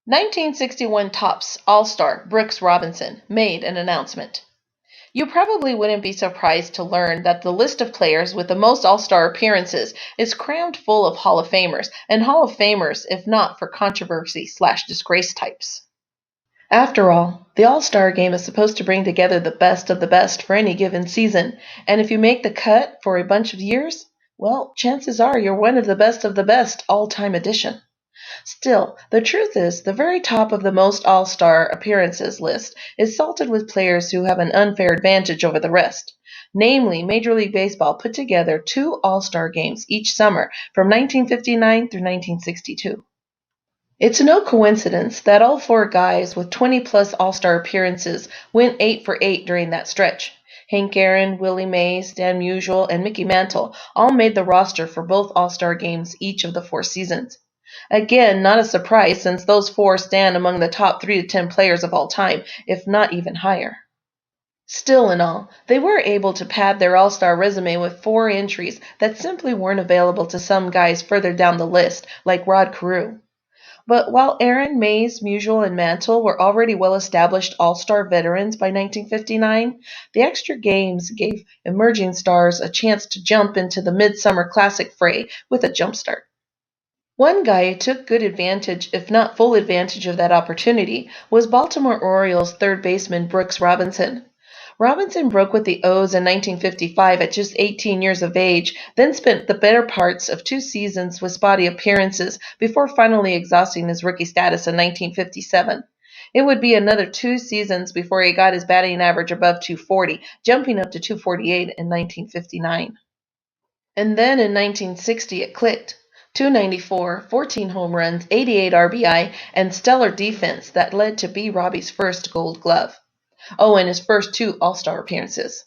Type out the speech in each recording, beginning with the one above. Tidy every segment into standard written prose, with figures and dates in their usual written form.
1961 Topps All-Star Brooks Robinson made an announcement. You probably wouldn't be surprised to learn that the list of players with the most All-Star appearances is crammed full of Hall of Famers, and Hall of Famers if not for controversy/disgrace types. After all, the All-Star Game is supposed to bring together the best of the best for any given season, and if you make the cut for a bunch of years, well, chances are you're one of the best all-time edition. Still, the truth is, the very top of the most All-Star appearances list is salted with players who have an unfair advantage over the rest. Namely, Major League Baseball put together two All-Star games each summer from 1959 through 1962. It's no coincidence that all four guys with 20-plus All-Star appearances went 8 for 8 during that stretch. Hank Aaron, Willie Mays, Dan Musial, and Mickey Mantle all made the roster for both All-Star games each of the 4 seasons. Again, not a surprise since those four stand among the top 3 to 10 players of all time, if not even higher. Still in all, they were able to pad their All-Star resume with 4 entries that simply weren't available to some guys further down the list, like Rod Carew. But while Aaron, Mays, Musial, and Mantle were already well-established All-Star veterans by 1959, the extra games gave emerging stars a chance to jump into the Midsummer Classic fray with a jump start. One guy who took good advantage, if not full advantage of that opportunity, was Baltimore Orioles third baseman Brooks Robinson. Robinson broke with the O's in 1955 at just 18 years of age, then spent the better parts of 2 seasons with spotty appearances before finally exhausting his rookie status in 1957. It would be another 2 seasons before he got his batting average above 240, jumping up to 248 in 1959. And then in 1960 it clicked. 294, 14 home runs, 88 RBI, and stellar defense that led to B. Robbie's first Gold Glove. Oh, and his first 2 All-Star appearances.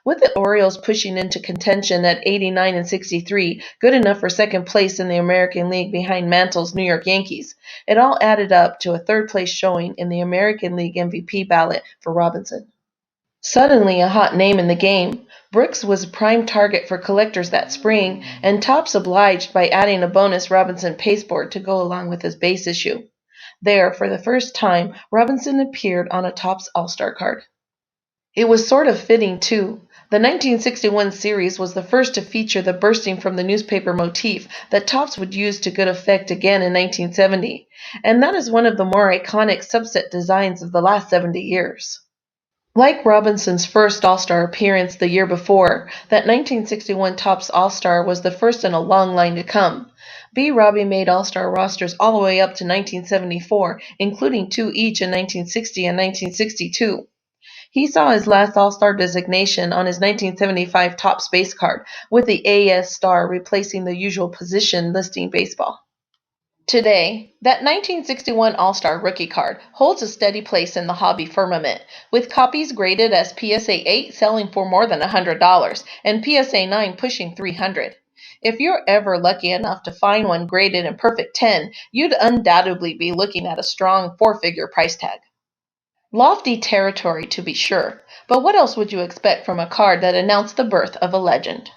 With the Orioles pushing into contention at 89 and 63, good enough for second place in the American League behind Mantle's New York Yankees, it all added up to a third-place showing in the American League MVP ballot for Robinson. Suddenly a hot name in the game, Brooks was a prime target for collectors that spring, and Topps obliged by adding a bonus Robinson Paceboard to go along with his base issue. There, for the first time, Robinson appeared on a Topps All-Star card. It was sort of fitting, too. The 1961 series was the first to feature the bursting from the newspaper motif that Topps would use to good effect again in 1970, and that is one of the more iconic subset designs of the last 70 years. Like Robinson's first All-Star appearance the year before, that 1961 Topps All-Star was the first in a long line to come. B. Robbie made All-Star rosters all the way up to 1974, including 2 each in 1960 and 1962. He saw his last All-Star designation on his 1975 Topps base card, with the AS star replacing the usual position listing baseball. Today, that 1961 All-Star rookie card holds a steady place in the hobby firmament, with copies graded as PSA 8 selling for more than $100 and PSA 9 pushing $300. If you're ever lucky enough to find one graded in perfect 10, you'd undoubtedly be looking at a strong 4-figure price tag. Lofty territory, to be sure, but what else would you expect from a card that announced the birth of a legend?